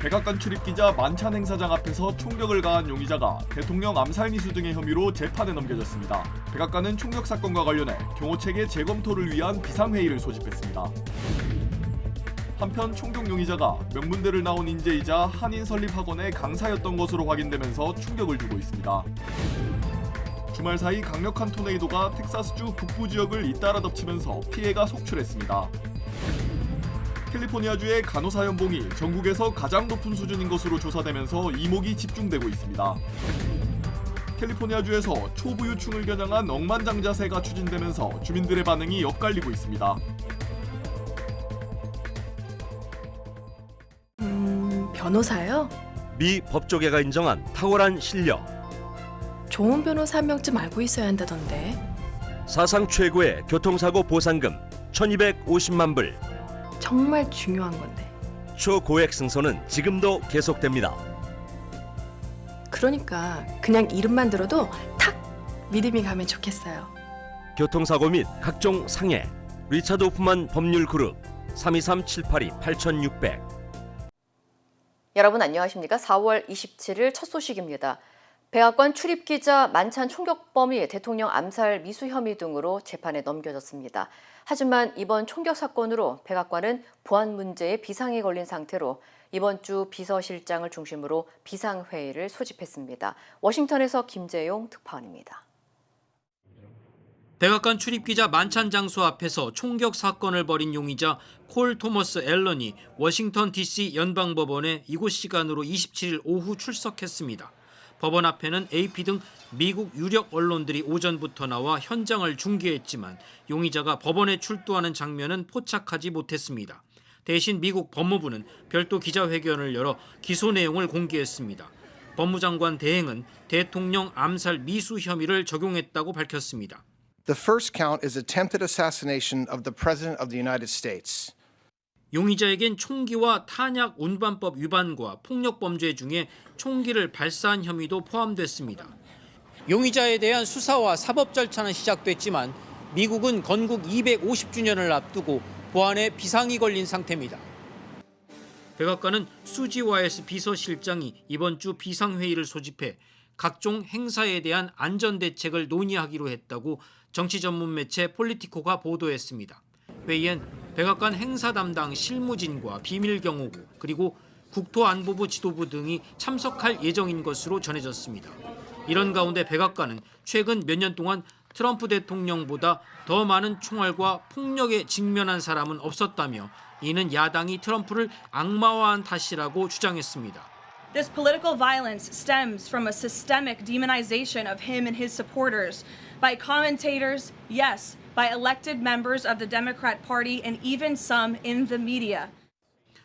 백악관 출입기자 만찬 행사장 앞에서 총격을 가한 용의자가 대통령 암살 미수 등의 혐의로 재판에 넘겨졌습니다. 백악관은 총격 사건과 관련해 경호체계 재검토를 위한 비상회의를 소집했습니다. 한편 총격 용의자가 명문대를 나온 인재이자 한인설립학원의 강사였던 것으로 확인되면서 충격을 주고 있습니다. 주말 사이 강력한 토네이도가 텍사스주 북부 지역을 잇따라 덮치면서 피해가 속출했습니다. 캘리포니아주의 간호사 연봉이 전국에서 가장 높은 수준인 것으로 조사되면서 이목이 집중되고 있습니다. 캘리포니아주에서 초부유층을 겨냥한 억만장자세가 추진되면서 주민들의 반응이 엇갈리고 있습니다. 변호사요? 미 법조계가 인정한 탁월한 실력. 좋은 변호사 한 명쯤 알고 있어야 한다던데. 사상 최고의 교통사고 보상금 1,250만 불. 정말 중요한 건데. 초고액 승소는 지금도 계속됩니다. 그러니까 그냥 이름만 들어도 탁 믿음이 가면 좋겠어요. 교통사고 및 각종 상해. 리차드 호프만 법률그룹 323-782-8600. 여러분 안녕하십니까? 4월 27일 첫 소식입니다. 백악관 출입기자 만찬 총격범이 대통령 암살 미수 혐의 등으로 재판에 넘겨졌습니다. 하지만 이번 총격 사건으로 백악관은 보안 문제에 비상이 걸린 상태로 이번 주 비서실장을 중심으로 비상회의를 소집했습니다. 워싱턴에서 김재용 특파원입니다. 백악관 출입기자 만찬 장소 앞에서 총격 사건을 벌인 용의자 콜 토머스 앨런이 워싱턴 DC 연방법원에 이곳 시간으로 27일 오후 출석했습니다. 법원 앞에는 AP 등 미국 유력 언론들이 오전부터 나와 현장을 중계했지만 용의자가 법원에 출두하는 장면은 포착하지 못했습니다. 대신 미국 법무부는 별도 기자회견을 열어 기소 내용을 공개했습니다. 법무장관 대행은 대통령 암살 미수 혐의를 적용했다고 밝혔습니다. The first count is attempted assassination of the President of the United States. 용의자에겐 총기와 탄약 운반법 위반과 폭력 범죄 중에 총기를 발사한 혐의도 포함됐습니다. 용의자에 대한 수사와 사법 절차는 시작됐지만 미국은 건국 250주년을 앞두고 보안에 비상이 걸린 상태입니다. 백악관은 수지 와이스 비서실장이 이번 주 비상회의를 소집해 각종 행사에 대한 안전대책을 논의하기로 했다고 정치 전문 매체 폴리티코가 보도했습니다. 회의엔 백악관 행사 담당 실무진과 비밀경호부 그리고 국토안보부 지도부 등이 참석할 예정인 것으로 전해졌습니다. 이런 가운데 백악관은 최근 몇 년 동안 트럼프 대통령보다 더 많은 총알과 폭력에 직면한 사람은 없었다며 이는 야당이 트럼프를 악마화한 탓이라고 주장했습니다. This political violence stems from a systemic demonization of him and his supporters by commentators, yes, by elected members of the Democrat Party and even some in the media.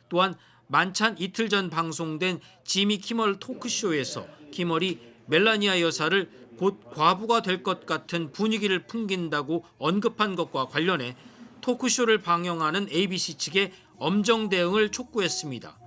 또한 만찬 이틀 전 방송된 지미 키멀 토크쇼에서 키멀이 멜라니아 여사를 곧 과부가 될 것 같은 분위기를 풍긴다고 언급한 것과 관련해 토크쇼를 방영하는 ABC 측에 엄정 대응을 촉구했습니다.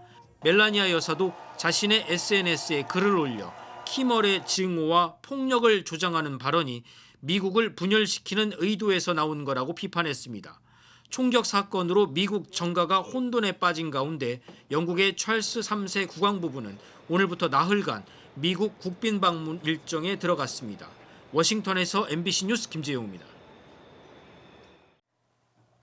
멜라니아 여사도 자신의 SNS에 글을 올려 키멀의 증오와 폭력을 조장하는 발언이 미국을 분열시키는 의도에서 나온 거라고 비판했습니다. 총격 사건으로 미국 정가가 혼돈에 빠진 가운데 영국의 찰스 3세 국왕부부는 오늘부터 나흘간 미국 국빈 방문 일정에 들어갔습니다. 워싱턴에서 MBC 뉴스 김재용입니다.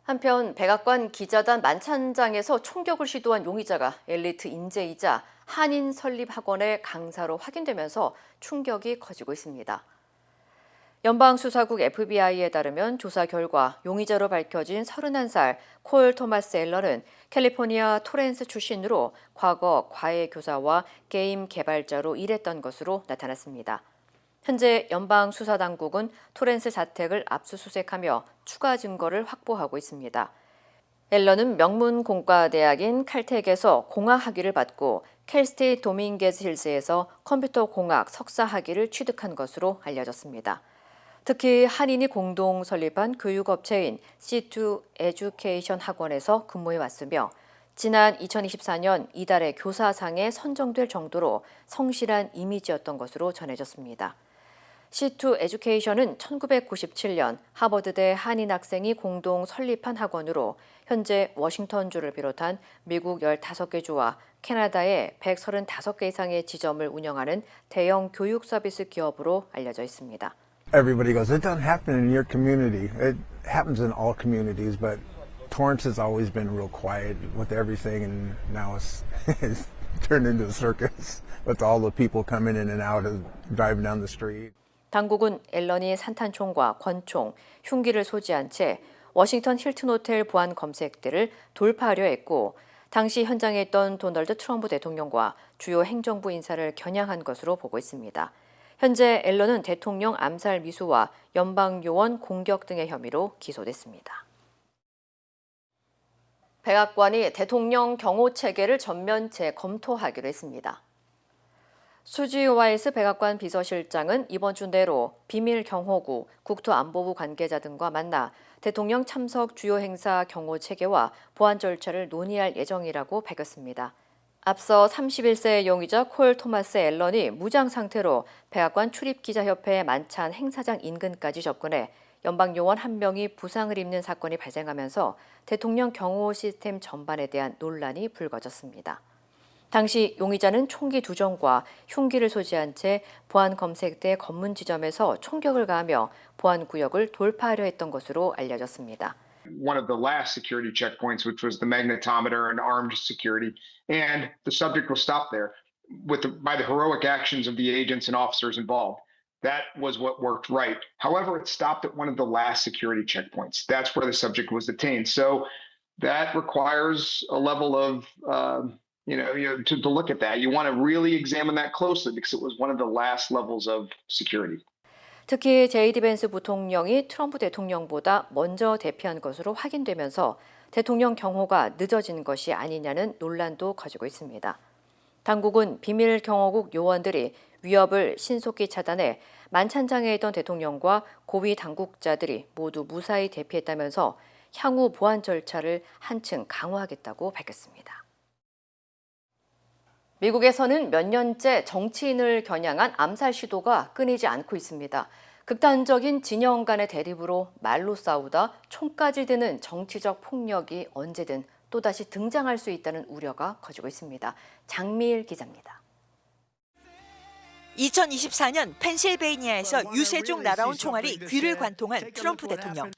한편 백악관 기자단 만찬장에서 총격을 시도한 용의자가 엘리트 인재이자 한인 설립학원의 강사로 확인되면서 충격이 커지고 있습니다. 연방수사국 FBI에 따르면 조사 결과 용의자로 밝혀진 31살 콜 토마스 앨런은 캘리포니아 토렌스 출신으로 과거 과외교사와 게임 개발자로 일했던 것으로 나타났습니다. 현재 연방수사당국은 토렌스 자택을 압수수색하며 추가 증거를 확보하고 있습니다. 앨런은 명문공과대학인 칼텍에서 공학학위를 받고 캘스테이트 도밍게즈 힐스에서 컴퓨터공학 석사학위를 취득한 것으로 알려졌습니다. 특히 한인이 공동 설립한 교육업체인 C2 에듀케이션 학원에서 근무해 왔으며 지난 2024년 이달의 교사상에 선정될 정도로 성실한 이미지였던 것으로 전해졌습니다. C2 에듀케이션은 1997년 하버드대 한인 학생이 공동 설립한 학원으로 현재 워싱턴주를 비롯한 미국 15개 주와 캐나다의 135개 이상의 지점을 운영하는 대형 교육 서비스 기업으로 알려져 있습니다. Everybody goes, it doesn't happen in your community. It happens in all communities, but Torrance has always been real quiet with everything, and now it's turned into a circus with all the people coming in and out and driving down the street. 당국은 앨런이 산탄총과 권총, 흉기를 소지한 채 워싱턴 힐튼 호텔 보안 검색대를 돌파하려 했고 당시 현장에 있던 도널드 트럼프 대통령과 주요 행정부 인사를 겨냥한 것으로 보고 있습니다. 현재 앨런은 대통령 암살 미수와 연방요원 공격 등의 혐의로 기소됐습니다. 백악관이 대통령 경호 체계를 전면 재검토하기로 했습니다. 수지 와이스 백악관 비서실장은 이번 주 내로 비밀 경호국, 국토안보부 관계자 등과 만나 대통령 참석 주요 행사 경호 체계와 보안 절차를 논의할 예정이라고 밝혔습니다. 앞서 31세의 용의자 콜 토마스 앨런이 무장 상태로 백악관 출입기자협회 만찬 행사장 인근까지 접근해 연방요원 1명이 부상을 입는 사건이 발생하면서 대통령 경호 시스템 전반에 대한 논란이 불거졌습니다. 당시 용의자는 총기 2정과 흉기를 소지한 채 보안 검색대 검문 지점에서 총격을 가하며 보안 구역을 돌파하려 했던 것으로 알려졌습니다. One of the last security checkpoints, which was the magnetometer and armed security, and the subject was stopped there by the heroic actions of the agents and officers involved. That was what worked right. However, it stopped at one of the last security checkpoints. That's where the subject was detained. So that requires a level of to look at that. You want to really examine that closely because it was one of the last levels of security. 특히 제이디 벤스 부통령이 트럼프 대통령보다 먼저 대피한 것으로 확인되면서 대통령 경호가 늦어진 것이 아니냐는 논란도 커지고 있습니다. 당국은 비밀 경호국 요원들이 위협을 신속히 차단해 만찬장에 있던 대통령과 고위 당국자들이 모두 무사히 대피했다면서 향후 보안 절차를 한층 강화하겠다고 밝혔습니다. 미국에서는 몇 년째 정치인을 겨냥한 암살 시도가 끊이지 않고 있습니다. 극단적인 진영 간의 대립으로 말로 싸우다 총까지 드는 정치적 폭력이 언제든 또다시 등장할 수 있다는 우려가 커지고 있습니다. 장미일 기자입니다. 2024년 펜실베이니아에서 유세중 날아온 총알이 귀를 관통한 트럼프 대통령.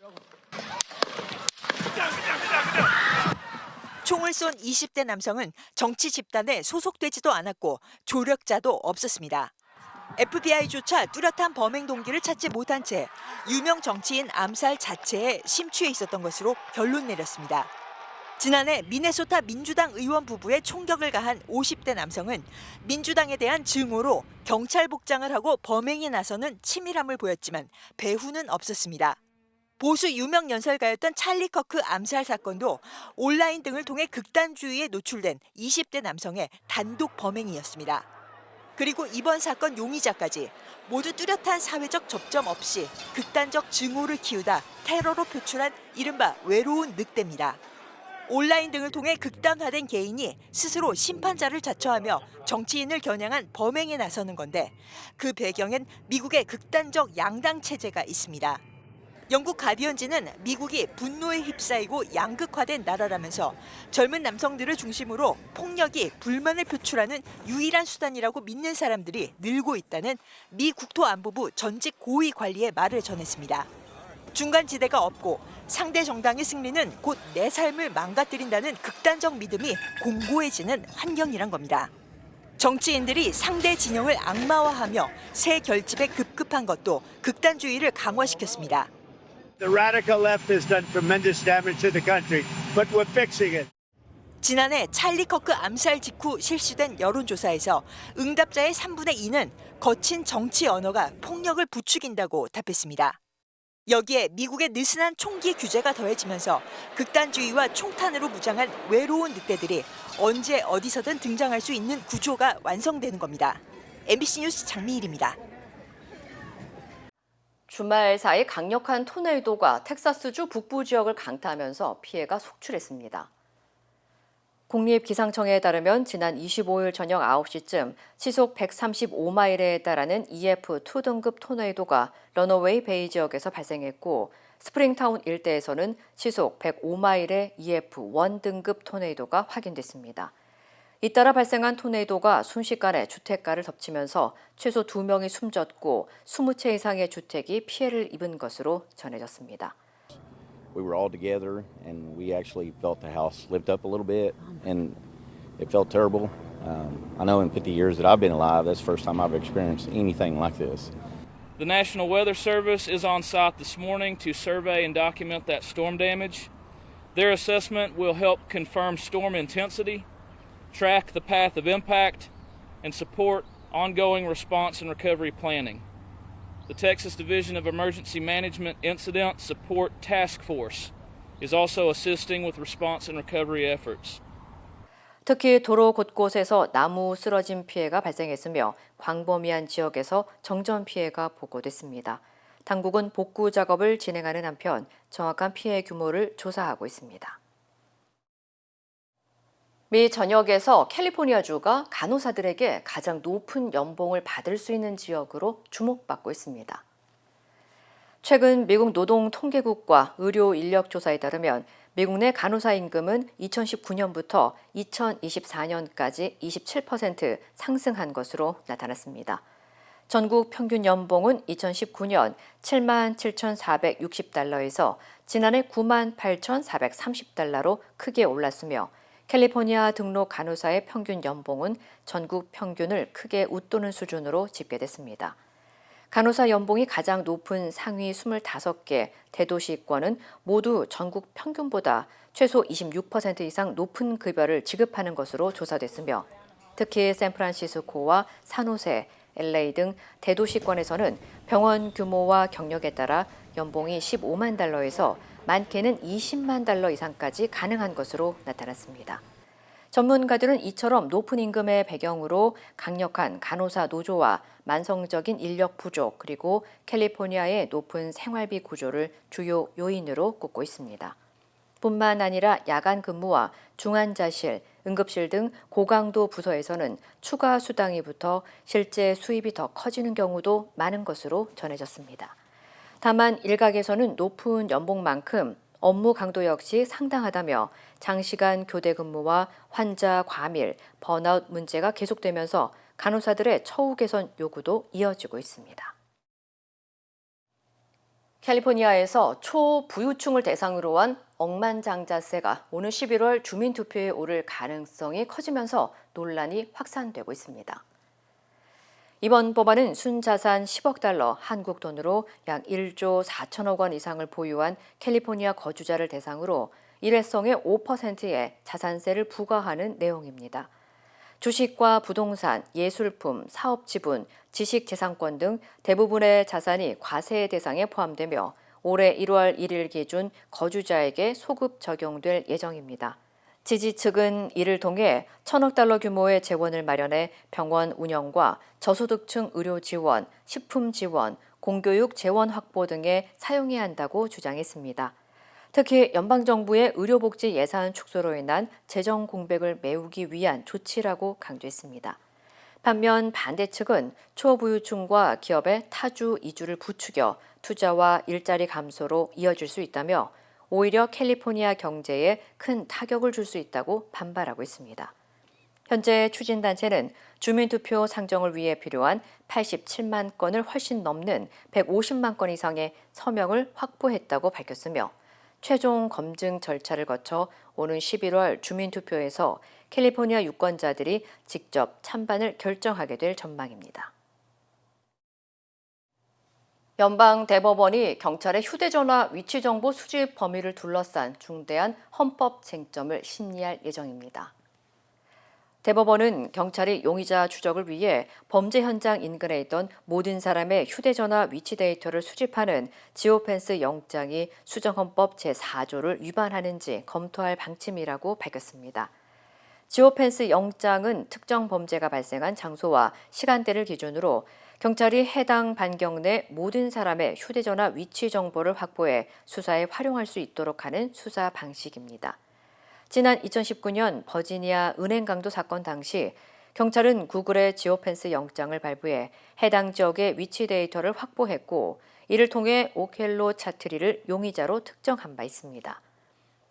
총을 쏜 20대 남성은 정치 집단에 소속되지도 않았고 조력자도 없었습니다. FBI조차 뚜렷한 범행 동기를 찾지 못한 채 유명 정치인 암살 자체에 심취해 있었던 것으로 결론 내렸습니다. 지난해 미네소타 민주당 의원 부부의 총격을 가한 50대 남성은 민주당에 대한 증오로 경찰 복장을 하고 범행에 나서는 치밀함을 보였지만 배후는 없었습니다. 보수 유명 연설가였던 찰리 커크 암살 사건도 온라인 등을 통해 극단주의에 노출된 20대 남성의 단독 범행이었습니다. 그리고 이번 사건 용의자까지 모두 뚜렷한 사회적 접점 없이 극단적 증오를 키우다 테러로 표출한 이른바 외로운 늑대입니다. 온라인 등을 통해 극단화된 개인이 스스로 심판자를 자처하며 정치인을 겨냥한 범행에 나서는 건데 그 배경엔 미국의 극단적 양당 체제가 있습니다. 영국 가디언지는 미국이 분노에 휩싸이고 양극화된 나라라면서 젊은 남성들을 중심으로 폭력이 불만을 표출하는 유일한 수단이라고 믿는 사람들이 늘고 있다는 미 국토안보부 전직 고위 관리의 말을 전했습니다. 중간지대가 없고 상대 정당의 승리는 곧 내 삶을 망가뜨린다는 극단적 믿음이 공고해지는 환경이란 겁니다. 정치인들이 상대 진영을 악마화하며 새 결집에 급급한 것도 극단주의를 강화시켰습니다. The radical left has done tremendous damage to the country, but we're fixing it. 지난해 찰리 커크 암살 직후 실시된 여론조사에서 응답자의 3분의 2는 거친 정치 언어가 폭력을 부추긴다고 답했습니다. 여기에 미국의 느슨한 총기 규제가 더해지면서 극단주의와 총탄으로 무장한 외로운 늑대들이 언제 어디서든 등장할 수 있는 구조가 완성되는 겁니다. MBC 뉴스 장미일입니다. 주말 사이 강력한 토네이도가 텍사스주 북부 지역을 강타하면서 피해가 속출했습니다. 국립기상청에 따르면 지난 25일 저녁 9시쯤 시속 135마일에 달하는 EF2 등급 토네이도가 러너웨이 베이 지역에서 발생했고 스프링타운 일대에서는 시속 105마일의 EF1 등급 토네이도가 확인됐습니다. 잇따라 발생한 토네이도가 순식간에 주택가를 덮치면서 최소 2명이 숨졌고 20채 이상의 주택이 피해를 입은 것으로 전해졌습니다. We were all together and we actually felt the house lift up a little bit and it felt terrible. I know in 50 years that I've been alive, that's the first time I've experienced anything like this. The National Weather Service is on site this morning to survey and document that storm damage. Their assessment will help confirm storm intensity, track the path of impact, and support ongoing response and recovery planning. The Texas Division of Emergency Management Incident Support Task Force is also assisting with response and recovery efforts. 특히 도로 곳곳에서 나무 쓰러짐 피해가 발생했으며 광범위한 지역에서 정전 피해가 보고됐습니다. 당국은 복구 작업을 진행하는 한편 정확한 피해 규모를 조사하고 있습니다. 미 전역에서 캘리포니아주가 간호사들에게 가장 높은 연봉을 받을 수 있는 지역으로 주목받고 있습니다. 최근 미국 노동통계국과 의료인력조사에 따르면 미국 내 간호사 임금은 2019년부터 2024년까지 27% 상승한 것으로 나타났습니다. 전국 평균 연봉은 2019년 77,460달러에서 지난해 98,430달러로 크게 올랐으며 캘리포니아 등록 간호사의 평균 연봉은 전국 평균을 크게 웃도는 수준으로 집계됐습니다. 간호사 연봉이 가장 높은 상위 25개 대도시권은 모두 전국 평균보다 최소 26% 이상 높은 급여를 지급하는 것으로 조사됐으며 특히 샌프란시스코와 산호세, LA 등 대도시권에서는 병원 규모와 경력에 따라 연봉이 15만 달러에서 많게는 20만 달러 이상까지 가능한 것으로 나타났습니다. 전문가들은 이처럼 높은 임금의 배경으로 강력한 간호사 노조와 만성적인 인력 부족 그리고 캘리포니아의 높은 생활비 구조를 주요 요인으로 꼽고 있습니다. 뿐만 아니라 야간 근무와 중환자실, 응급실 등 고강도 부서에서는 추가 수당이 붙어 실제 수입이 더 커지는 경우도 많은 것으로 전해졌습니다. 다만 일각에서는 높은 연봉만큼 업무 강도 역시 상당하다며 장시간 교대 근무와 환자 과밀, 번아웃 문제가 계속되면서 간호사들의 처우 개선 요구도 이어지고 있습니다. 캘리포니아에서 초부유층을 대상으로 한 억만장자세가 오는 11월 주민투표에 오를 가능성이 커지면서 논란이 확산되고 있습니다. 이번 법안은 순자산 10억 달러, 한국 돈으로 약 1조 4천억 원 이상을 보유한 캘리포니아 거주자를 대상으로 일회성의 5%의 자산세를 부과하는 내용입니다. 주식과 부동산, 예술품, 사업지분, 지식재산권 등 대부분의 자산이 과세 대상에 포함되며 올해 1월 1일 기준 거주자에게 소급 적용될 예정입니다. 지지 측은 이를 통해 1,000억 달러 규모의 재원을 마련해 병원 운영과 저소득층 의료 지원, 식품 지원, 공교육 재원 확보 등에 사용해야 한다고 주장했습니다. 특히 연방정부의 의료복지 예산 축소로 인한 재정 공백을 메우기 위한 조치라고 강조했습니다. 반면 반대 측은 초부유층과 기업의 타주 이주를 부추겨 투자와 일자리 감소로 이어질 수 있다며 오히려 캘리포니아 경제에 큰 타격을 줄 수 있다고 반발하고 있습니다. 현재 추진단체는 주민투표 상정을 위해 필요한 87만 건을 훨씬 넘는 150만 건 이상의 서명을 확보했다고 밝혔으며 최종 검증 절차를 거쳐 오는 11월 주민투표에서 캘리포니아 유권자들이 직접 찬반을 결정하게 될 전망입니다. 연방대법원이 경찰의 휴대전화 위치정보 수집 범위를 둘러싼 중대한 헌법 쟁점을 심리할 예정입니다. 대법원은 경찰이 용의자 추적을 위해 범죄 현장 인근에 있던 모든 사람의 휴대전화 위치 데이터를 수집하는 지오펜스 영장이 수정헌법 제4조를 위반하는지 검토할 방침이라고 밝혔습니다. 지오펜스 영장은 특정 범죄가 발생한 장소와 시간대를 기준으로 경찰이 해당 반경 내 모든 사람의 휴대전화 위치 정보를 확보해 수사에 활용할 수 있도록 하는 수사 방식입니다. 지난 2019년 버지니아 은행 강도 사건 당시 경찰은 구글의 지오펜스 영장을 발부해 해당 지역의 위치 데이터를 확보했고 이를 통해 오켈로 차트리를 용의자로 특정한 바 있습니다.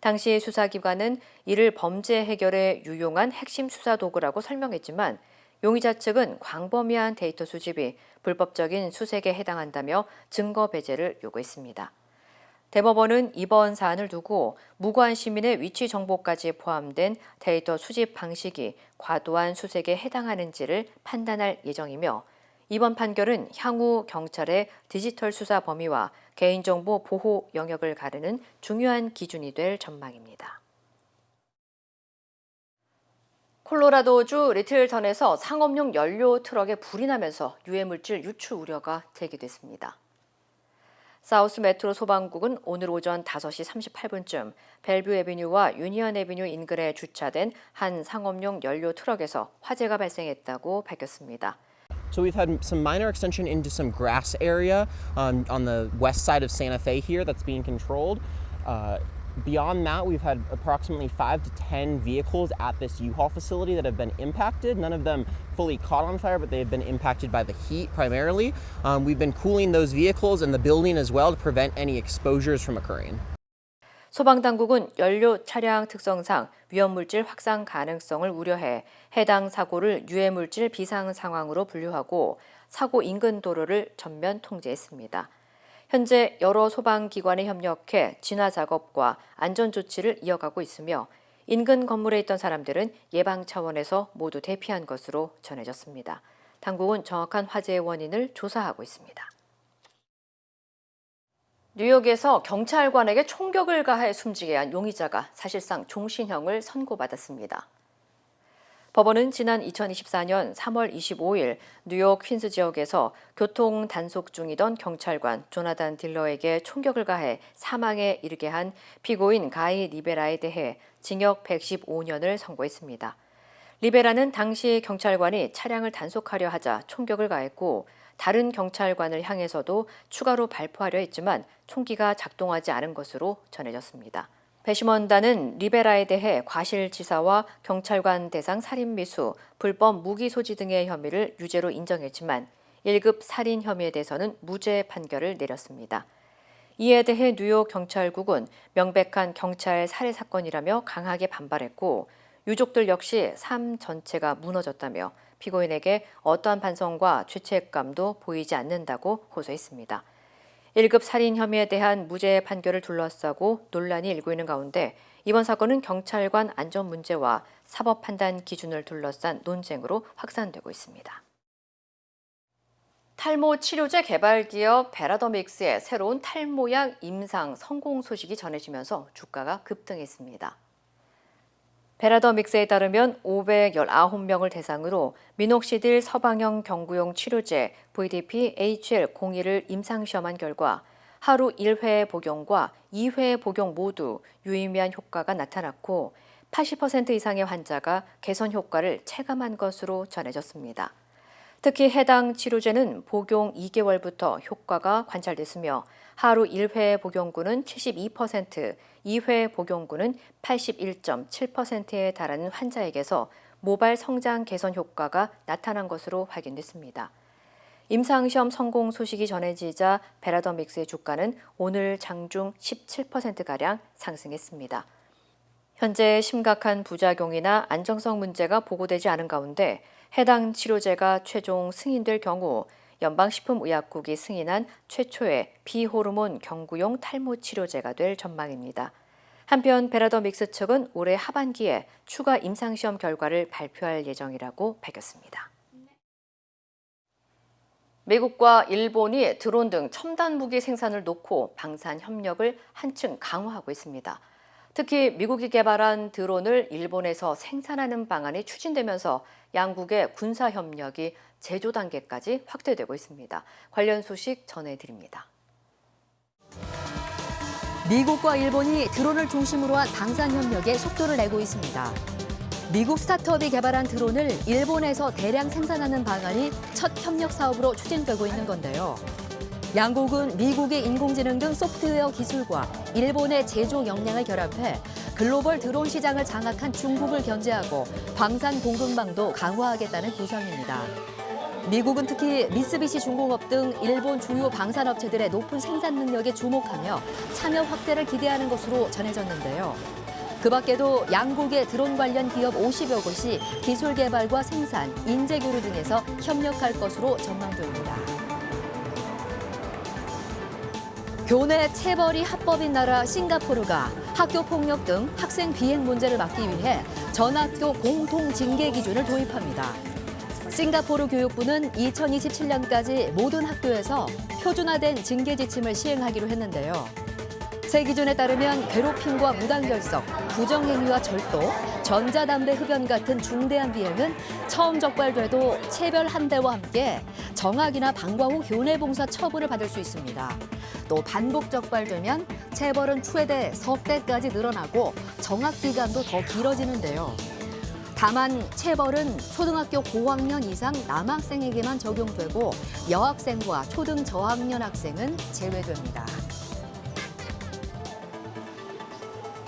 당시 수사기관은 이를 범죄 해결에 유용한 핵심 수사 도구라고 설명했지만 용의자 측은 광범위한 데이터 수집이 불법적인 수색에 해당한다며 증거 배제를 요구했습니다. 대법원은 이번 사안을 두고 무고한 시민의 위치 정보까지 포함된 데이터 수집 방식이 과도한 수색에 해당하는지를 판단할 예정이며 이번 판결은 향후 경찰의 디지털 수사 범위와 개인정보 보호 영역을 가르는 중요한 기준이 될 전망입니다. 콜로라도주 리틀턴에서 상업용 연료 트럭에 불이 나면서 유해물질 유출 우려가 제기됐습니다. 사우스 메트로 소방국은 오늘 오전 5시 38분쯤 벨뷰 애비뉴와 유니언 애비뉴 인근에 주차된 한 상업용 연료 트럭에서 화재가 발생했다고 밝혔습니다. So we've had some minor extension into some grass area on the west side of Santa Fe here that's being controlled. Beyond that, we've had approximately 5 to 10 vehicles at this U-Haul facility that have been impacted. None of them fully caught on fire, but they have been impacted by the heat primarily. We've been cooling those vehicles and the building as well to prevent any exposures from occurring. 소방당국은 연료 차량 특성상 위험물질 확산 가능성을 우려해 해당 사고를 유해물질 비상 상황으로 분류하고 사고 인근 도로를 전면 통제했습니다. 현재 여러 소방기관에 협력해 진화 작업과 안전 조치를 이어가고 있으며 인근 건물에 있던 사람들은 예방 차원에서 모두 대피한 것으로 전해졌습니다. 당국은 정확한 화재의 원인을 조사하고 있습니다. 뉴욕에서 경찰관에게 총격을 가해 숨지게 한 용의자가 사실상 종신형을 선고받았습니다. 법원은 지난 2024년 3월 25일 뉴욕 퀸스 지역에서 교통 단속 중이던 경찰관 조나단 딜러에게 총격을 가해 사망에 이르게 한 피고인 가이 리베라에 대해 징역 115년을 선고했습니다. 리베라는 당시 경찰관이 차량을 단속하려 하자 총격을 가했고 다른 경찰관을 향해서도 추가로 발포하려 했지만 총기가 작동하지 않은 것으로 전해졌습니다. 배심원단은 리베라에 대해 과실치사와 경찰관 대상 살인미수, 불법 무기 소지 등의 혐의를 유죄로 인정했지만 1급 살인 혐의에 대해서는 무죄 판결을 내렸습니다. 이에 대해 뉴욕 경찰국은 명백한 경찰 살해 사건이라며 강하게 반발했고 유족들 역시 삶 전체가 무너졌다며 피고인에게 어떠한 반성과 죄책감도 보이지 않는다고 호소했습니다. 1급 살인 혐의에 대한 무죄 판결을 둘러싸고 논란이 일고 있는 가운데 이번 사건은 경찰관 안전 문제와 사법 판단 기준을 둘러싼 논쟁으로 확산되고 있습니다. 탈모 치료제 개발 기업 베라더믹스의 새로운 탈모약 임상 성공 소식이 전해지면서 주가가 급등했습니다. 베라더믹스에 따르면 519명을 대상으로 미녹시딜 서방형 경구용 치료제 VDP-HL01을 임상시험한 결과 하루 1회 복용과 2회 복용 모두 유의미한 효과가 나타났고 80% 이상의 환자가 개선 효과를 체감한 것으로 전해졌습니다. 특히 해당 치료제는 복용 2개월부터 효과가 관찰됐으며 하루 1회 복용군은 72%, 2회 복용군은 81.7%에 달하는 환자에게서 모발 성장 개선 효과가 나타난 것으로 확인됐습니다. 임상시험 성공 소식이 전해지자 베라더믹스의 주가는 오늘 장중 17%가량 상승했습니다. 현재 심각한 부작용이나 안정성 문제가 보고되지 않은 가운데 해당 치료제가 최종 승인될 경우 연방식품의약국이 승인한 최초의 비호르몬 경구용 탈모 치료제가 될 전망입니다. 한편 베라더믹스 측은 올해 하반기에 추가 임상시험 결과를 발표할 예정이라고 밝혔습니다. 미국과 일본이 드론 등 첨단 무기 생산을 놓고 방산 협력을 한층 강화하고 있습니다. 특히 미국이 개발한 드론을 일본에서 생산하는 방안이 추진되면서 양국의 군사 협력이 제조 단계까지 확대되고 있습니다. 관련 소식 전해드립니다. 미국과 일본이 드론을 중심으로 한 방산 협력에 속도를 내고 있습니다. 미국 스타트업이 개발한 드론을 일본에서 대량 생산하는 방안이 첫 협력 사업으로 추진되고 있는 건데요. 양국은 미국의 인공지능 등 소프트웨어 기술과 일본의 제조 역량을 결합해 글로벌 드론 시장을 장악한 중국을 견제하고 방산 공급망도 강화하겠다는 구상입니다. 미국은 특히 미쓰비시 중공업 등 일본 주요 방산업체들의 높은 생산 능력에 주목하며 참여 확대를 기대하는 것으로 전해졌는데요. 그 밖에도 양국의 드론 관련 기업 50여 곳이 기술 개발과 생산, 인재 교류 등에서 협력할 것으로 전망됩니다. 교내 체벌이 합법인 나라 싱가포르가 학교 폭력 등 학생 비행 문제를 막기 위해 전학교 공통 징계 기준을 도입합니다. 싱가포르 교육부는 2027년까지 모든 학교에서 표준화된 징계 지침을 시행하기로 했는데요. 새 기준에 따르면 괴롭힘과 무단결석, 부정행위와 절도, 전자담배 흡연 같은 중대한 비행은 처음 적발돼도 체별 한대와 함께 정학이나 방과 후 교내봉사 처분을 받을 수 있습니다. 또 반복 적발되면 체벌은 최대 석 대까지 늘어나고 정학 기간도 더 길어지는데요. 다만 체벌은 초등학교 고학년 이상 남학생에게만 적용되고 여학생과 초등 저학년 학생은 제외됩니다.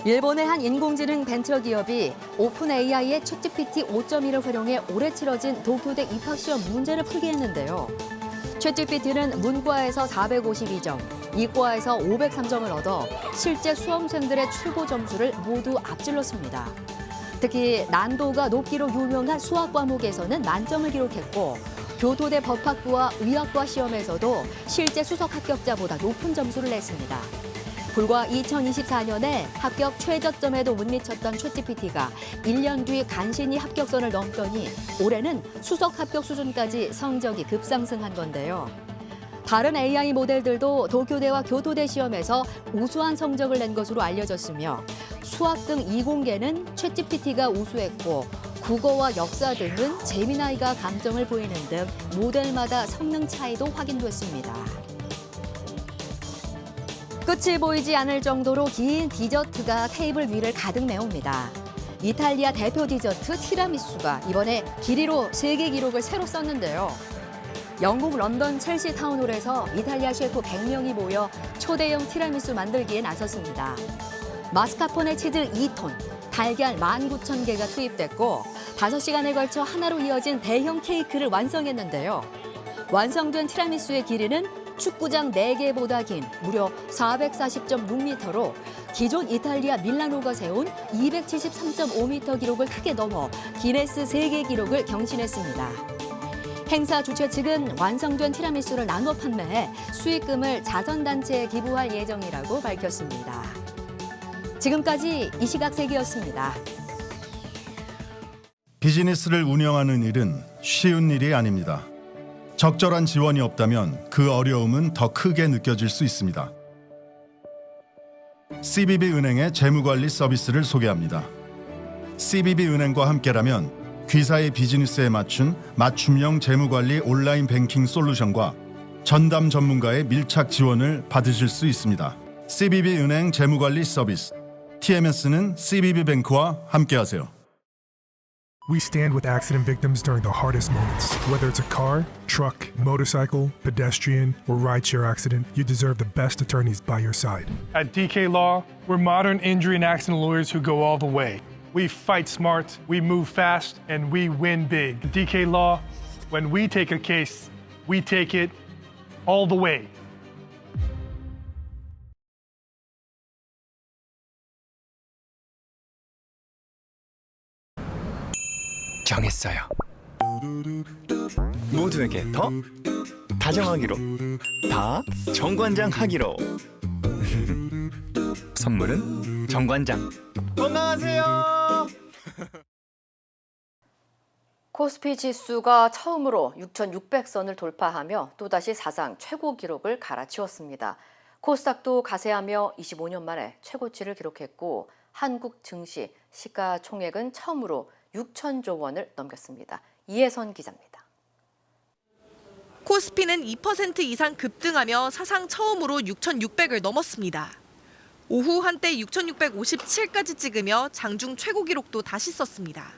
일본의 한 인공지능 벤처 기업이 오픈 AI의 챗GPT 5.1을 활용해 올해 치러진 도쿄대 입학시험 문제를 풀게 했는데요. 챗GPT는 문과에서 452점, 이과에서 503점을 얻어 실제 수험생들의 최고 점수를 모두 앞질렀습니다. 특히 난도가 높기로 유명한 수학 과목에서는 만점을 기록했고 교토대 법학부와 의학과 시험에서도 실제 수석 합격자보다 높은 점수를 냈습니다. 불과 2024년에 합격 최저점에도 못 미쳤던 챗GPT가 1년 뒤 간신히 합격선을 넘더니 올해는 수석 합격 수준까지 성적이 급상승한 건데요. 다른 AI 모델들도 도쿄대와 교토대 시험에서 우수한 성적을 낸 것으로 알려졌으며 수학 등 이공계는 챗GPT가 우수했고 국어와 역사 등은 제미나이가 감점을 보이는 등 모델마다 성능 차이도 확인됐습니다. 끝이 보이지 않을 정도로 긴 디저트가 테이블 위를 가득 메웁니다. 이탈리아 대표 디저트 티라미수가 이번에 길이로 세계 기록을 새로 썼는데요. 영국 런던 첼시 타운홀에서 이탈리아 셰프 100명이 모여 초대형 티라미수 만들기에 나섰습니다. 마스카포네 치즈 2톤, 달걀 19,000개가 투입됐고 5시간에 걸쳐 하나로 이어진 대형 케이크를 완성했는데요. 완성된 티라미수의 길이는 축구장 4개보다 긴 무려 440.6m로 기존 이탈리아 밀라노가 세운 273.5m 기록을 크게 넘어 기네스 세계 기록을 경신했습니다. 행사 주최 측은 완성된 티라미수를 나눠 판매해 수익금을 자선단체에 기부할 예정이라고 밝혔습니다. 지금까지 이시각세계였습니다. 비즈니스를 운영하는 일은 쉬운 일이 아닙니다. 적절한 지원이 없다면 그 어려움은 더 크게 느껴질 수 있습니다. CBB은행의 재무관리 서비스를 소개합니다. CBB은행과 함께라면 귀사의 비즈니스에 맞춘 맞춤형 재무관리 온라인 뱅킹 솔루션과 전담 전문가의 밀착 지원을 받으실 수 있습니다. CBB은행 재무관리 서비스, TMS는 CBB뱅크와 함께하세요. We stand with accident victims during the hardest moments. Whether it's a car, truck, motorcycle, pedestrian, or rideshare accident, you deserve the best attorneys by your side. At DK Law, we're modern injury and accident lawyers who go all the way. We fight smart, we move fast, and we win big. At DK Law, when we take a case, we take it all the way. 정했어요. 모두에게 더 다정하기로, 다 정관장 하기로. 선물은 정관장. 건강하세요. 코스피 지수가 처음으로 6,600선을 돌파하며 또다시 사상 최고 기록을 갈아치웠습니다. 코스닥도 가세하며 25년 만에 최고치를 기록했고 한국 증시 시가총액은 처음으로 6천조 원을 넘겼습니다. 이혜선 기자입니다. 코스피는 2% 이상 급등하며 사상 처음으로 6,600을 넘었습니다. 오후 한때 6,657까지 찍으며 장중 최고 기록도 다시 썼습니다.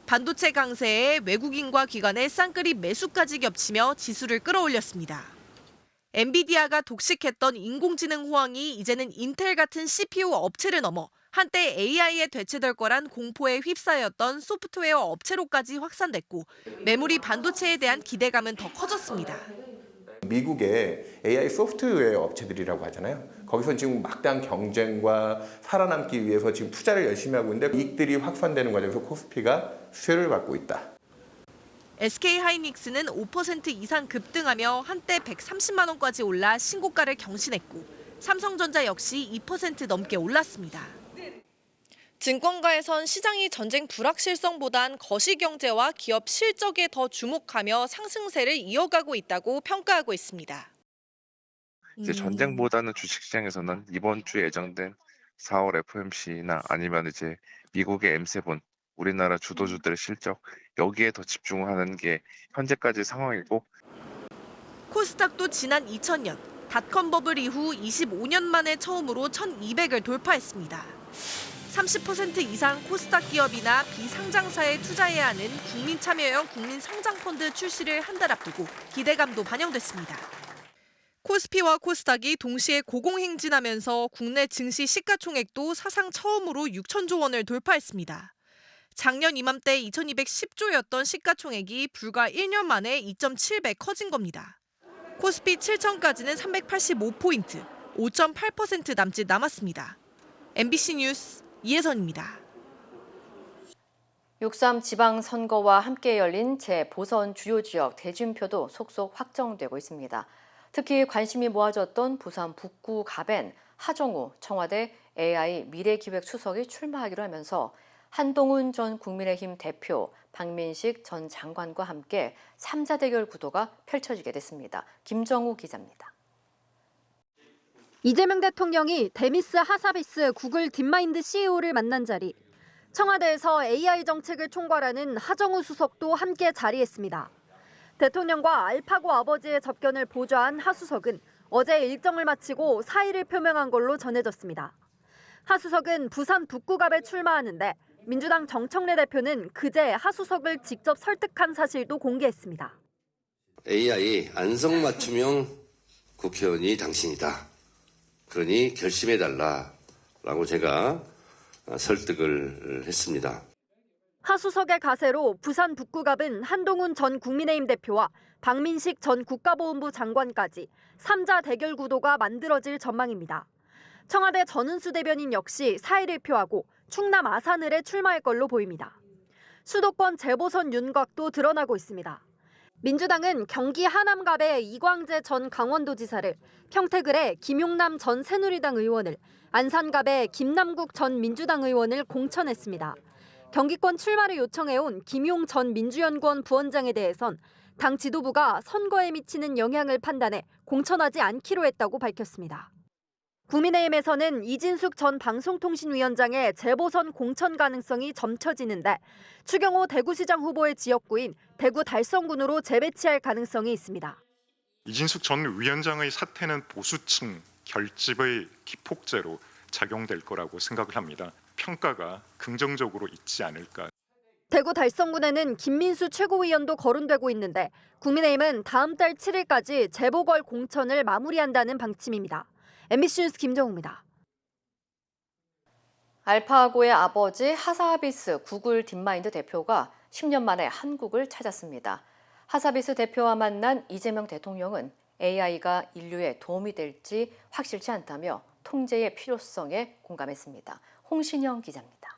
반도체 강세에 외국인과 기관의 쌍끌이 매수까지 겹치며 지수를 끌어올렸습니다. 엔비디아가 독식했던 인공지능 호황이 이제는 인텔 같은 CPU 업체를 넘어 한때 AI에 대체될 거란 공포에 휩싸였던 소프트웨어 업체로까지 확산됐고 메모리 반도체에 대한 기대감은 더 커졌습니다. 미국의 AI 소프트웨어 업체들이라고 하잖아요. 거기서 지금 막대한 경쟁과 살아남기 위해서 지금 투자를 열심히 하고 있는데 이익들이 확산되는 과정에서 코스피가 수혜를 받고 있다. SK하이닉스는 5% 이상 급등하며 한때 130만 원까지 올라 신고가를 경신했고 삼성전자 역시 2% 넘게 올랐습니다. 증권가에선 시장이 전쟁 불확실성보단 거시경제와 기업 실적에 더 주목하며 상승세를 이어가고 있다고 평가하고 있습니다. 이제 전쟁보다는 주식시장에서는 이번 주에 예정된 4월 FOMC나 아니면 이제 미국의 M7, 우리나라 주도주들의 실적 여기에 더 집중하는 게 현재까지 상황이고 코스닥도 지난 2000년 닷컴 버블 이후 25년 만에 처음으로 1200을 돌파했습니다. 30% 이상 코스닥 기업이나 비상장사에 투자해야 하는 국민참여형 국민성장펀드 출시를 한 달 앞두고 기대감도 반영됐습니다. 코스피와 코스닥이 동시에 고공행진하면서 국내 증시 시가총액도 사상 처음으로 6천조 원을 돌파했습니다. 작년 이맘때 2210조였던 시가총액이 불과 1년 만에 2.7배 커진 겁니다. 코스피 7천까지는 385포인트, 5.8% 남짓 남았습니다. MBC 뉴스 이혜선입니다. 6.3 지방선거와 함께 열린 재보선 주요 지역 대진표도 속속 확정되고 있습니다. 특히 관심이 모아졌던 부산 북구 갑엔 하정우 청와대 AI 미래기획수석이 출마하기로 하면서 한동훈 전 국민의힘 대표, 박민식 전 장관과 함께 3자 대결 구도가 펼쳐지게 됐습니다. 김정우 기자입니다. 이재명 대통령이 데미스 하사비스 구글 딥마인드 CEO를 만난 자리, 청와대에서 AI 정책을 총괄하는 하정우 수석도 함께 자리했습니다. 대통령과 알파고 아버지의 접견을 보좌한 하 수석은 어제 일정을 마치고 사의를 표명한 걸로 전해졌습니다. 하 수석은 부산 북구갑에 출마하는데 민주당 정청래 대표는 그제 하 수석을 직접 설득한 사실도 공개했습니다. AI 안성맞춤형 국회의원이 당신이다. 그러니 결심해달라라고 제가 설득을 했습니다. 하 수석의 가세로 부산 북구갑은 한동훈 전 국민의힘 대표와 박민식 전 국가보훈부 장관까지 3자 대결 구도가 만들어질 전망입니다. 청와대 전은수 대변인 역시 사의를 표하고 충남 아산을에 출마할 걸로 보입니다. 수도권 재보선 윤곽도 드러나고 있습니다. 민주당은 경기 하남갑의 이광재 전 강원도지사를, 평택을의 김용남 전 새누리당 의원을, 안산갑의 김남국 전 민주당 의원을 공천했습니다. 경기권 출마를 요청해온 김용 전 민주연구원 부원장에 대해선 당 지도부가 선거에 미치는 영향을 판단해 공천하지 않기로 했다고 밝혔습니다. 국민의힘에서는 이진숙 전 방송통신위원장의 재보선 공천 가능성이 점쳐지는데 추경호 대구시장 후보의 지역구인 대구 달성군으로 재배치할 가능성이 있습니다. 이진숙 전 위원장의 사퇴는 보수층 결집의 기폭제로 작용될 거라고 생각을 합니다. 평가가 긍정적으로 있지 않을까. 대구 달성군에는 김민수 최고위원도 거론되고 있는데 국민의힘은 다음 달 7일까지 재보궐 공천을 마무리한다는 방침입니다. MBC 뉴스 김정우입니다. 알파고의 아버지 하사비스 구글 딥마인드 대표가 10년 만에 한국을 찾았습니다. 하사비스 대표와 만난 이재명 대통령은 AI가 인류에 도움이 될지 확실치 않다며 통제의 필요성에 공감했습니다. 홍신영 기자입니다.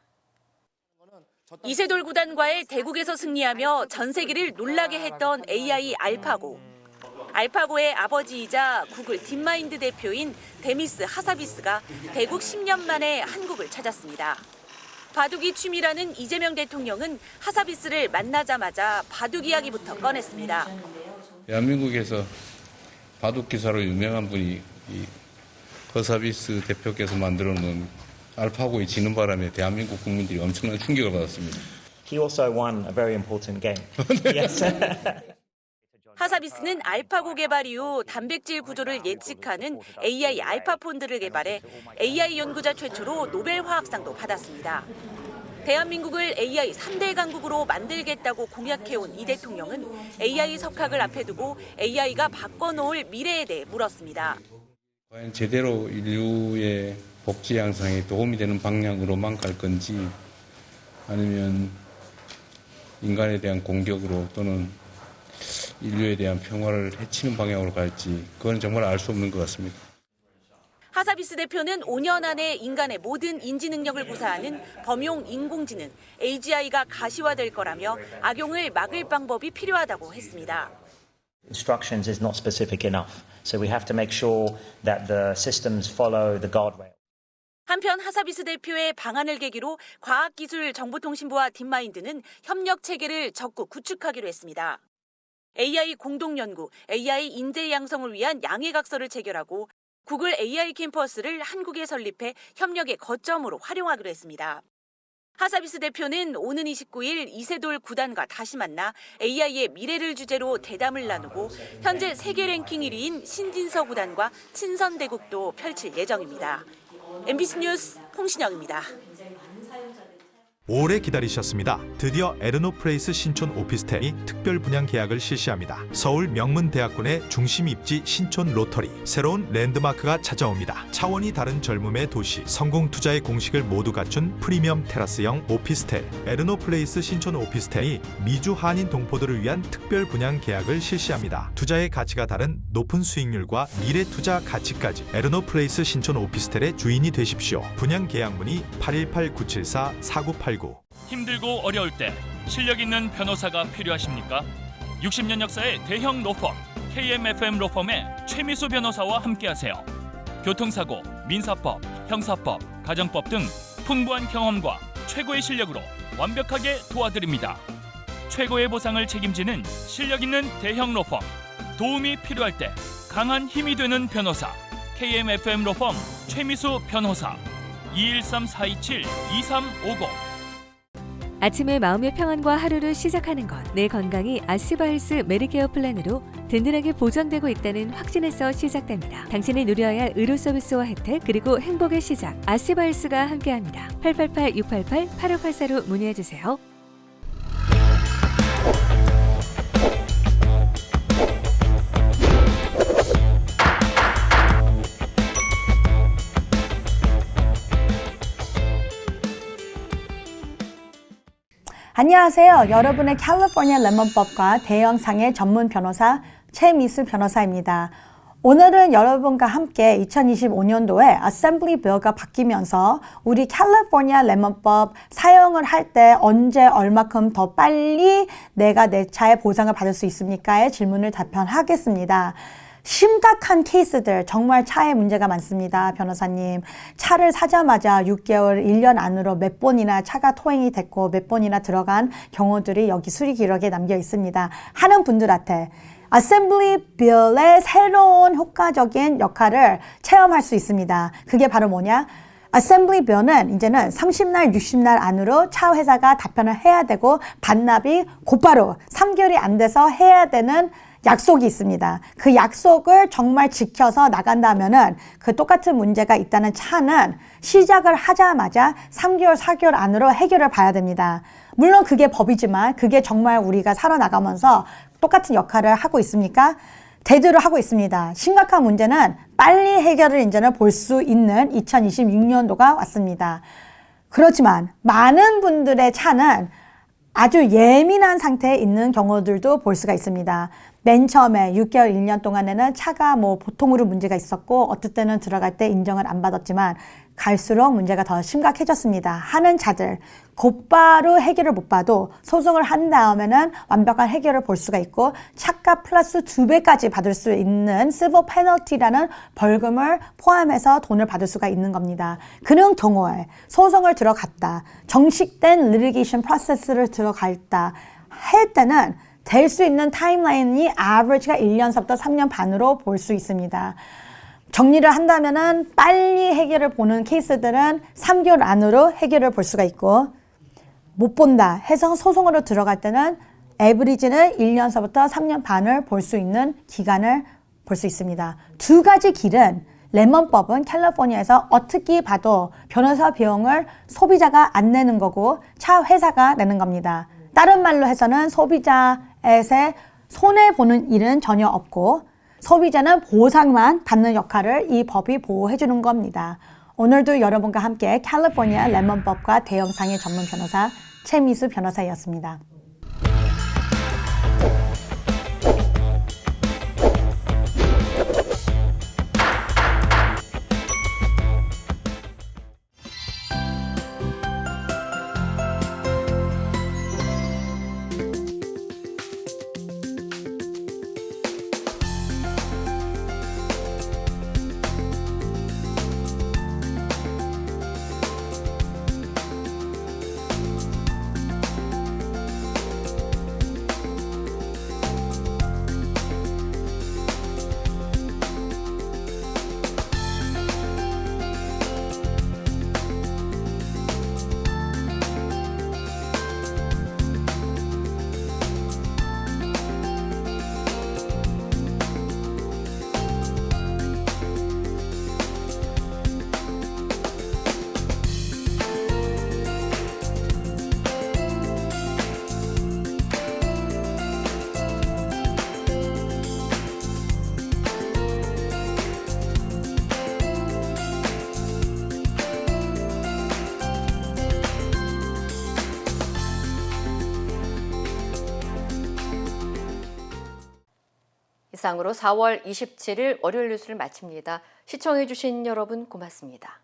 이세돌 구단과의 대국에서 승리하며 전 세계를 놀라게 했던 AI 알파고. 알파고의 아버지이자 구글 딥마인드 대표인 데미스 하사비스가 대국 10년 만에 한국을 찾았습니다. 바둑이 취미라는 이재명 대통령은 하사비스를 만나자마자 바둑 이야기부터 꺼냈습니다. 대한민국에서 바둑 기사로 유명한 분이 이 하사비스 대표께서 만들어 놓은 알파고에 지는 바람에 대한민국 국민들이 엄청난 충격을 받았습니다. He also won a very important game. Yes. 하사비스는 알파고 개발 이후 단백질 구조를 예측하는 AI 알파폰드를 개발해 AI 연구자 최초로 노벨 화학상도 받았습니다. 대한민국을 AI 3대 강국으로 만들겠다고 공약해온 이 대통령은 AI 석학을 앞에 두고 AI가 바꿔놓을 미래에 대해 물었습니다. 과연 제대로 인류의 복지 향상에 도움이 되는 방향으로만 갈 건지 아니면 인간에 대한 공격으로 또는 인류에 대한 평화를 해치는 방향으로 갈지 그건 정말 알 수 없는 것 같습니다. 하사비스 대표는 5년 안에 인간의 모든 인지 능력을 구사하는 범용 인공지능 AGI가 가시화될 거라며 악용을 막을 방법이 필요하다고 했습니다. Instructions is not specific enough, so we have to make sure that the systems follow the guardrail. 한편 하사비스 대표의 방안을 계기로 과학기술정보통신부와 딥마인드는 협력 체계를 적극 구축하기로 했습니다. AI 공동연구, AI 인재 양성을 위한 양해각서를 체결하고 구글 AI 캠퍼스를 한국에 설립해 협력의 거점으로 활용하기로 했습니다. 하사비스 대표는 오는 29일 이세돌 구단과 다시 만나 AI의 미래를 주제로 대담을 나누고 현재 세계 랭킹 1위인 신진서 구단과 친선 대국도 펼칠 예정입니다. MBC 뉴스 홍신영입니다. 오래 기다리셨습니다. 드디어 에르노플레이스 신촌 오피스텔이 특별 분양 계약을 실시합니다. 서울 명문대학군의 중심 입지 신촌 로터리. 새로운 랜드마크가 찾아옵니다. 차원이 다른 젊음의 도시. 성공 투자의 공식을 모두 갖춘 프리미엄 테라스형 오피스텔. 에르노플레이스 신촌 오피스텔이 미주 한인 동포들을 위한 특별 분양 계약을 실시합니다. 투자의 가치가 다른 높은 수익률과 미래 투자 가치까지 에르노플레이스 신촌 오피스텔의 주인이 되십시오. 분양 계약 문의 818-974-4989. 힘들고 어려울 때 실력 있는 변호사가 필요하십니까? 60년 역사의 대형 로펌 KMFM 로펌의 최미수 변호사와 함께하세요. 교통사고, 민사법, 형사법, 가정법 등 풍부한 경험과 최고의 실력으로 완벽하게 도와드립니다. 최고의 보상을 책임지는 실력 있는 대형 로펌. 도움이 필요할 때 강한 힘이 되는 변호사 KMFM 로펌 최미수 변호사 213-427-2350. 아침에 마음의 평안과 하루를 시작하는 것, 내 건강이 아스바헬스 메디케어 플랜으로 든든하게 보장되고 있다는 확신에서 시작됩니다. 당신이 누려야 할 의료 서비스와 혜택, 그리고 행복의 시작, 아스바헬스가 함께합니다. 888-688-8584로 문의해주세요. 안녕하세요. 여러분의 캘리포니아 레몬법과 대형상해 전문 변호사 최미수 변호사입니다. 오늘은 여러분과 함께 2025년도에 어셈블리 빌가 바뀌면서 우리 캘리포니아 레몬법 사용을 할 때 언제 얼마큼 더 빨리 내가 내 차의 보상을 받을 수 있습니까의 질문을 답변하겠습니다. 심각한 케이스들, 정말 차에 문제가 많습니다. 변호사님, 차를 사자마자 6개월, 1년 안으로 몇 번이나 차가 토행이 됐고 몇 번이나 들어간 경우들이 여기 수리 기록에 남겨 있습니다. 하는 분들한테 어셈블리 빌의 새로운 효과적인 역할을 체험할 수 있습니다. 그게 바로 뭐냐? 어셈블리 빌은 이제는 30날, 60날 안으로 차 회사가 답변을 해야 되고 반납이 곧바로 3개월이 안 돼서 해야 되는 약속이 있습니다. 그 약속을 정말 지켜서 나간다면은 그 똑같은 문제가 있다는 차는 시작을 하자마자 3개월, 4개월 안으로 해결을 봐야 됩니다. 물론 그게 법이지만 그게 정말 우리가 살아나가면서 똑같은 역할을 하고 있습니까? 대대로 하고 있습니다. 심각한 문제는 빨리 해결을 이제는 볼 수 있는 2026년도가 왔습니다. 그렇지만 많은 분들의 차는 아주 예민한 상태에 있는 경우들도 볼 수가 있습니다. 맨 처음에 6개월, 1년 동안에는 차가 보통으로 문제가 있었고 어떨 때는 들어갈 때 인정을 안 받았지만 갈수록 문제가 더 심각해졌습니다. 하는 차들 곧바로 해결을 못 봐도 소송을 한 다음에는 완벽한 해결을 볼 수가 있고 차값 플러스 2배까지 받을 수 있는 시빌 페널티라는 벌금을 포함해서 돈을 받을 수가 있는 겁니다. 그런 경우에 소송을 들어갔다, 정식된 리티게이션 프로세스를 들어갔다 할 때는 될 수 있는 타임라인이 아버지가 1년서부터 3년 반으로 볼 수 있습니다. 정리를 한다면은 빨리 해결을 보는 케이스들은 3개월 안으로 해결을 볼 수가 있고 못 본다 해서 소송으로 들어갈 때는 에브리지는 1년서부터 3년 반을 볼 수 있는 기간을 볼 수 있습니다. 두 가지 길은 레몬법은 캘리포니아에서 어떻게 봐도 변호사 비용을 소비자가 안 내는 거고 차 회사가 내는 겁니다. 다른 말로 해서는 소비자에게 손해보는 일은 전혀 없고 소비자는 보상만 받는 역할을 이 법이 보호해 주는 겁니다. 오늘도 여러분과 함께 캘리포니아 레몬법과 대형상해 전문 변호사 최미수 변호사였습니다. 이상으로 4월 27일 월요일 뉴스를 마칩니다. 시청해주신 여러분 고맙습니다.